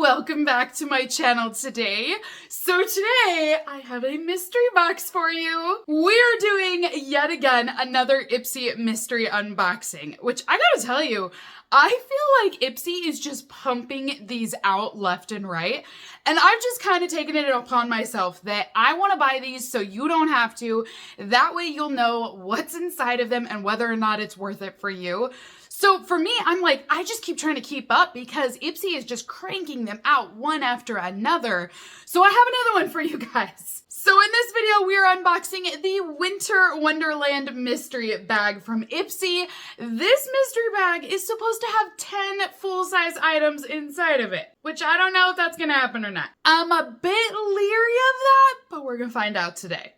welcome back to my channel today. So today I have a mystery box for you. We're doing yet again another Ipsy mystery unboxing, which I gotta tell you, I feel like Ipsy is just pumping these out left and right. And I've just kind of taken it upon myself that I want to buy these so you don't have to. That way you'll know what's inside of them and whether or not it's worth it for you. So for me, I'm like, I just keep trying to keep up because Ipsy is just cranking them out one after another. So I have another one for you guys. So in this video, we are unboxing the Winter Wonderland mystery bag from Ipsy. This mystery bag is supposed to have 10 full-size items inside of it, which I don't know if that's gonna happen or not. I'm a bit leery of that, but we're gonna find out today.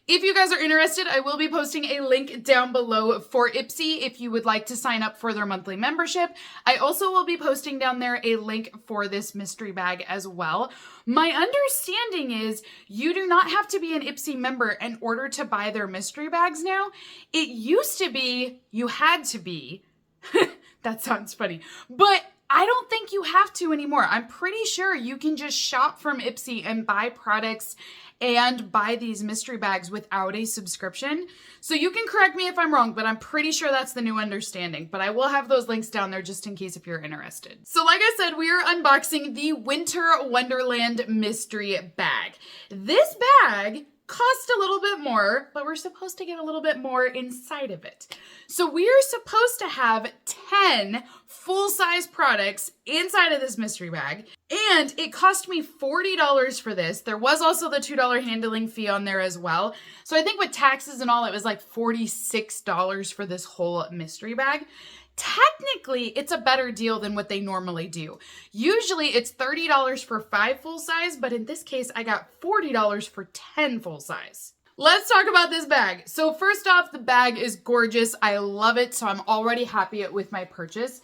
If you guys are interested, I will be posting a link down below for Ipsy if you would like to sign up for their monthly membership. I also will be posting down there a link for this mystery bag as well. My understanding is you do not have to be an Ipsy member in order to buy their mystery bags now. It used to be you had to be. That sounds funny. But I don't think you have to anymore. I'm pretty sure you can just shop from Ipsy and buy products and buy these mystery bags without a subscription. So you can correct me if I'm wrong, but I'm pretty sure that's the new understanding. But I will have those links down there just in case if you're interested. So like I said, we are unboxing the Winter Wonderland mystery bag. This bag cost a little bit more, but we're supposed to get a little bit more inside of it. So we're supposed to have 10 full-size products inside of this mystery bag, and it cost me $40 for this. There was also the $2 handling fee on there as well. So I think with taxes and all, it was like $46 for this whole mystery bag. Technically, it's a better deal than what they normally do. Usually it's $30 for 5 full size, but in this case, I got $40 for 10 full size. Let's talk about this bag. So first off, the bag is gorgeous. I love it, so I'm already happy with my purchase.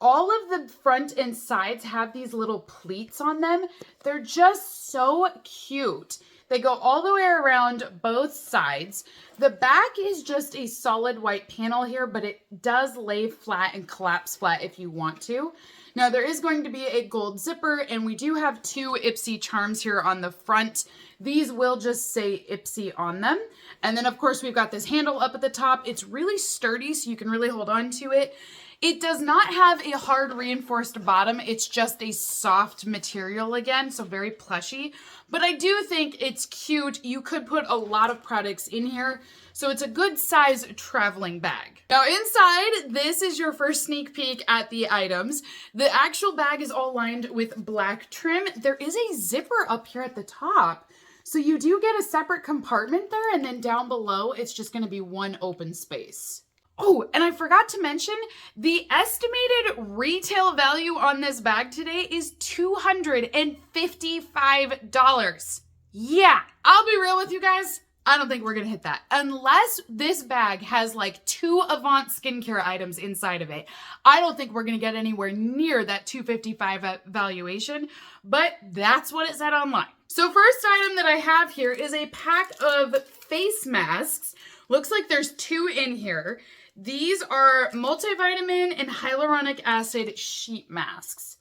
All of the front and sides have these little pleats on them. They're just so cute. They go all the way around both sides. The back is just a solid white panel here, but it does lay flat and collapse flat if you want to. Now there is going to be a gold zipper, and we do have 2 Ipsy charms here on the front. These will just say Ipsy on them. And then of course we've got this handle up at the top. It's really sturdy, so you can really hold on to it. It does not have a hard reinforced bottom. It's just a soft material again, so very plushy. But I do think it's cute. You could put a lot of products in here, so it's a good size traveling bag. Now inside, this is your first sneak peek at the items. The actual bag is all lined with black trim. There is a zipper up here at the top, so you do get a separate compartment there, and then down below, it's just gonna be one open space. Oh, and I forgot to mention, the estimated retail value on this bag today is $255. Yeah, I'll be real with you guys. I don't think we're gonna hit that. Unless this bag has like 2 Avant skincare items inside of it. I don't think we're gonna get anywhere near that $255 valuation, but that's what it said online. So first item that I have here is a pack of face masks. Looks like there's 2 in here. These are multivitamin and hyaluronic acid sheet masks.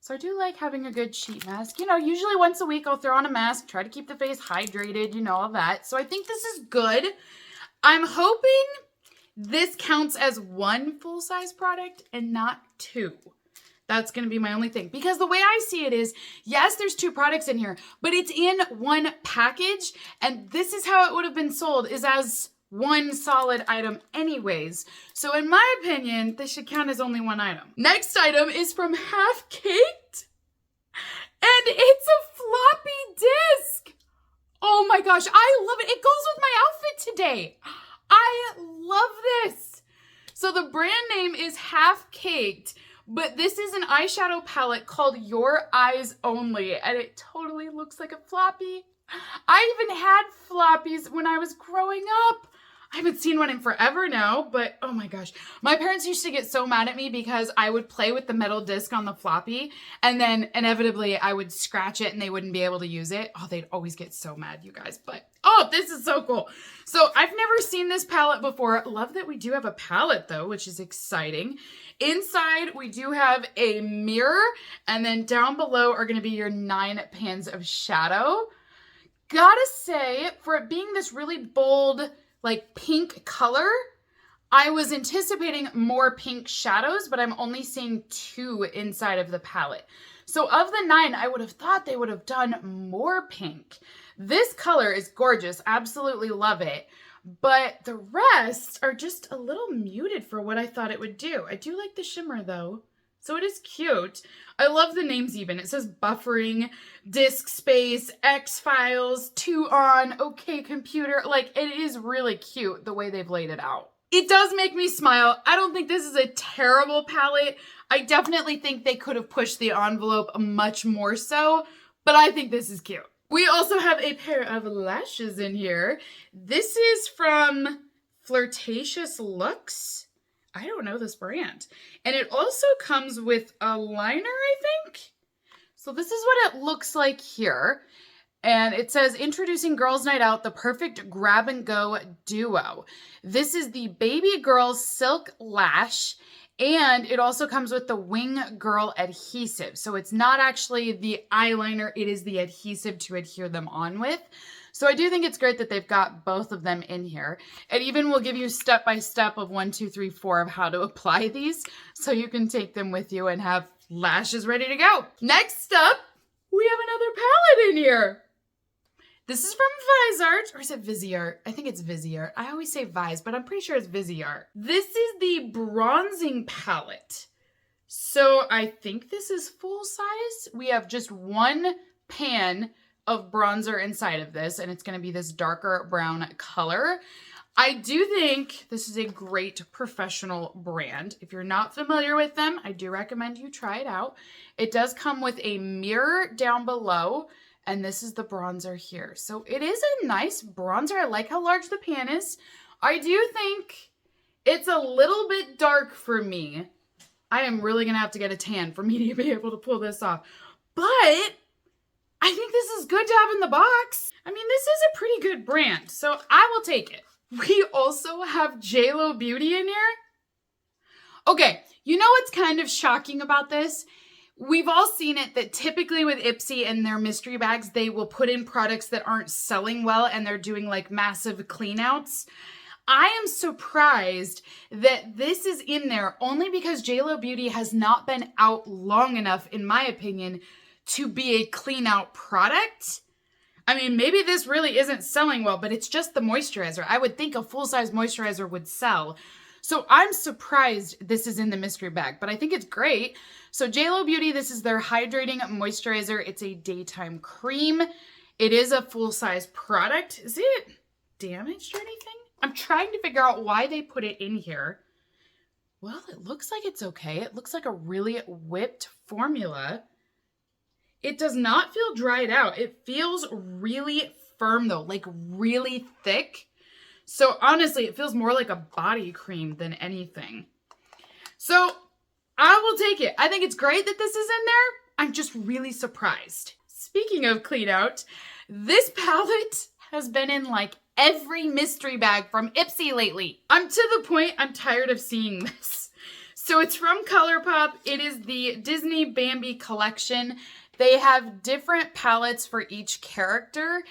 So I do like having a good sheet mask. You know, usually once a week I'll throw on a mask, try to keep the face hydrated, you know, all that. So I think this is good. I'm hoping this counts as 1 full-size product and not 2. That's going to be my only thing. Because the way I see it is, yes, there's 2 products in here, but it's in one package. And this is how it would have been sold, is as 1 solid item anyways. So in my opinion, this should count as only 1 item. Next item is from Half Caked, and it's a floppy disk. Oh my gosh, I love it. It goes with my outfit today. I love this. So the brand name is Half Caked, but this is an eyeshadow palette called Your Eyes Only, and it totally looks like a floppy. I even had floppies when I was growing up. I haven't seen one in forever now, but oh my gosh. My parents used to get so mad at me because I would play with the metal disc on the floppy and then inevitably I would scratch it and they wouldn't be able to use it. Oh, they'd always get so mad, you guys. But oh, this is so cool. So I've never seen this palette before. Love that we do have a palette though, which is exciting. Inside, we do have a mirror, and then down below are going to be your 9 pans of shadow. Gotta say, for it being this really bold, like pink color, I was anticipating more pink shadows, but I'm only seeing 2 inside of the palette. So of the 9, I would have thought they would have done more pink. This color is gorgeous. Absolutely love it. But the rest are just a little muted for what I thought it would do. I do like the shimmer though. So it is cute. I love the names even. It says buffering, disk space, X-Files, 2 on, OK computer. Like, it is really cute the way they've laid it out. It does make me smile. I don't think this is a terrible palette. I definitely think they could have pushed the envelope much more so, but I think this is cute. We also have a pair of lashes in here. This is from Flirtatious Looks. I don't know this brand. And it also comes with a liner, I think. So this is what it looks like here. And it says, introducing Girls Night Out, the perfect grab and go duo. This is the Baby Girl Silk Lash. And it also comes with the Wing Girl adhesive. So it's not actually the eyeliner, it is the adhesive to adhere them on with. So I do think it's great that they've got both of them in here. It even will give you step-by-step of 1, 2, 3, 4 of how to apply these. So you can take them with you and have lashes ready to go. Next up, we have another palette in here. This is from Vizart, or is it Viziart? I think it's Viziart. I always say Viz, but I'm pretty sure it's Viziart. This is the bronzing palette. So I think this is full size. We have just 1 pan of bronzer inside of this, and it's going to be this darker brown color. I do think this is a great professional brand. If you're not familiar with them, I do recommend you try it out. It does come with a mirror down below, and this is the bronzer here. So it is a nice bronzer. I like how large the pan is. I do think it's a little bit dark for me. I am really going to have to get a tan for me to be able to pull this off. But I think this is good to have in the box. I mean, this is a pretty good brand, so I will take it. We also have JLo Beauty in here. Okay, you know what's kind of shocking about this? We've all seen it that typically with Ipsy and their mystery bags, they will put in products that aren't selling well and they're doing like massive clean outs. I am surprised that this is in there only because JLo Beauty has not been out long enough, in my opinion, to be a clean out product. I mean, maybe this really isn't selling well, but it's just the moisturizer. I would think a full-size moisturizer would sell. So I'm surprised this is in the mystery bag, but I think it's great. So JLo Beauty, this is their hydrating moisturizer. It's a daytime cream. It is a full-size product. Is it damaged or anything? I'm trying to figure out why they put it in here. Well, it looks like it's okay. It looks like a really whipped formula. It does not feel dried out. It feels really firm though, like really thick. So honestly, it feels more like a body cream than anything. So I will take it. I think it's great that this is in there. I'm just really surprised. Speaking of clean out, this palette has been in like every mystery bag from Ipsy lately. I'm to the point I'm tired of seeing this. So it's from ColourPop. It is the Disney Bambi collection. They have different palettes for each character,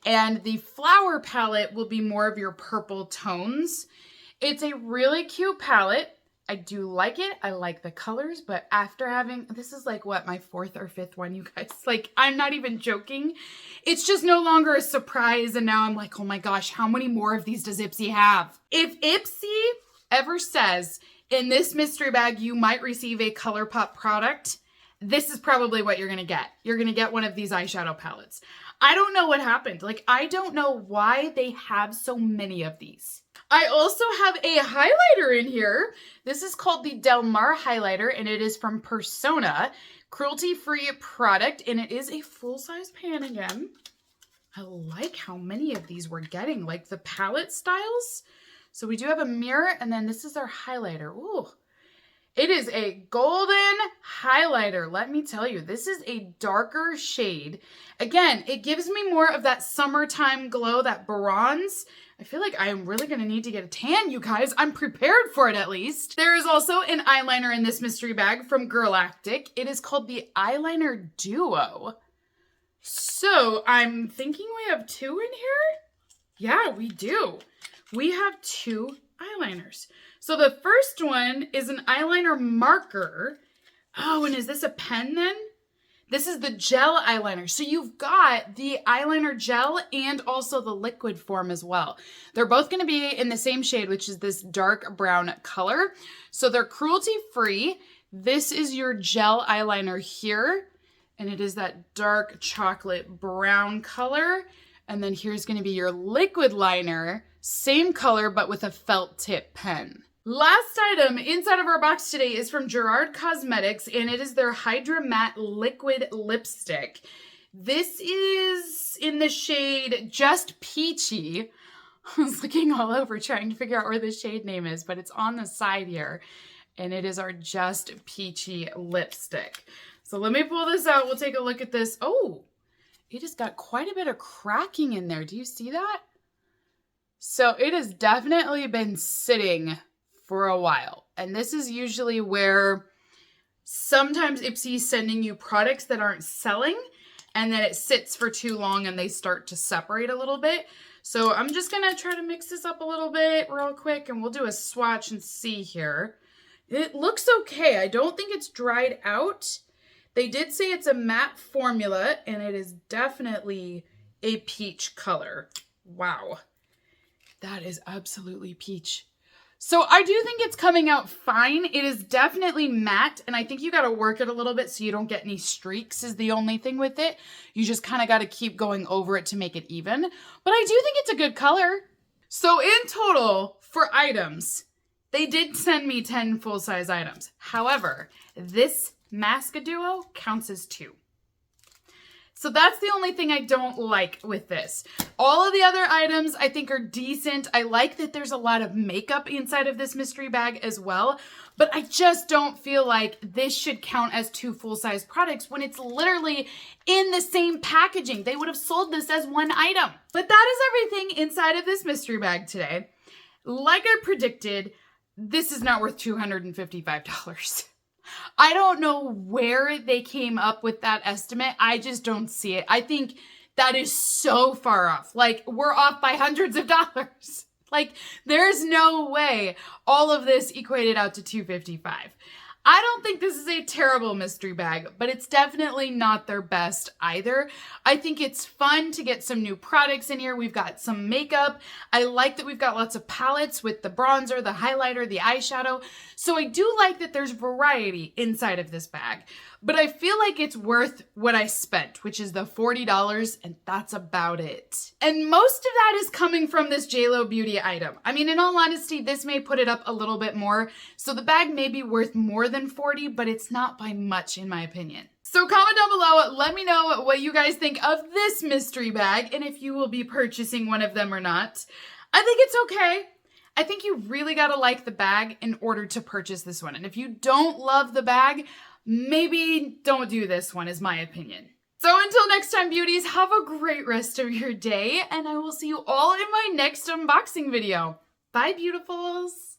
and the flower palette will be more of your purple tones. It's a really cute palette. I do like it. I like the colors, but after having, this is like what, my 4th or 5th one, you guys. Like, I'm not even joking. It's just no longer a surprise, and now I'm like, oh my gosh, how many more of these does Ipsy have? If Ipsy ever says, in this mystery bag, you might receive a ColourPop product, this is probably what you're going to get. You're going to get one of these eyeshadow palettes. I don't know what happened. Like, I don't know why they have so many of these. I also have a highlighter in here. This is called the Del Mar highlighter, and it is from Persona. Cruelty-free product, and it is a full-size pan again. I like how many of these we're getting. Like, the palette styles So we do have a mirror, and then this is our highlighter. Ooh. It is a golden highlighter. Let me tell you, this is a darker shade. Again, it gives me more of that summertime glow, that bronze. I feel like I am really gonna need to get a tan, you guys. I'm prepared for it at least. There is also an eyeliner in this mystery bag from Girlactic. It is called the Eyeliner Duo. So I'm thinking we have two in here? Yeah, we do. We have two eyeliners. So the first one is an eyeliner marker. Oh, and is this a pen then? This is the gel eyeliner. So you've got the eyeliner gel and also the liquid form as well. They're both going to be in the same shade, which is this dark brown color. So they're cruelty-free. This is your gel eyeliner here, and it is that dark chocolate brown color. And then here's going to be your liquid liner, same color, but with a felt tip pen. Last item inside of our box today is from Gerard Cosmetics, and it is their Hydra Matte Liquid Lipstick. This is in the shade Just Peachy. I was looking all over trying to figure out where the shade name is, but it's on the side here, and it is our Just Peachy lipstick. So let me pull this out. We'll take a look at this. Oh, it has got quite a bit of cracking in there. Do you see that? So it has definitely been sitting for a while. And this is usually where sometimes Ipsy is sending you products that aren't selling, and then it sits for too long and they start to separate a little bit. So I'm just gonna try to mix this up a little bit real quick, and we'll do a swatch and see here. It looks okay. I don't think it's dried out. They did say it's a matte formula, and it is definitely a peach color. Wow. That is absolutely peach. So I do think it's coming out fine. It is definitely matte, and I think you got to work it a little bit so you don't get any streaks is the only thing with it. You just kind of got to keep going over it to make it even. But I do think it's a good color. So in total, for items, they did send me 10 full-size items. However, this Masca Duo counts as 2. So that's the only thing I don't like with this. All of the other items I think are decent. I like that there's a lot of makeup inside of this mystery bag as well, but I just don't feel like this should count as 2 full-size products when it's literally in the same packaging. They would have sold this as 1 item. But that is everything inside of this mystery bag today. Like I predicted, this is not worth $255. I don't know where they came up with that estimate. I just don't see it. I think that is so far off. Like, we're off by hundreds of dollars. Like, there's no way all of this equated out to $255. I don't think this is a terrible mystery bag, but it's definitely not their best either. I think it's fun to get some new products in here. We've got some makeup. I like that we've got lots of palettes with the bronzer, the highlighter, the eyeshadow. So I do like that there's variety inside of this bag, but I feel like it's worth what I spent, which is the $40, and that's about it. And most of that is coming from this JLo Beauty item. I mean, in all honesty, this may put it up a little bit more, so the bag may be worth more than $40, but it's not by much in my opinion. So comment down below, let me know what you guys think of this mystery bag and if you will be purchasing one of them or not. I think it's okay. I think you really gotta like the bag in order to purchase this one. And if you don't love the bag, maybe don't do this one is my opinion. So until next time, beauties, have a great rest of your day, and I will see you all in my next unboxing video. Bye, beautifuls.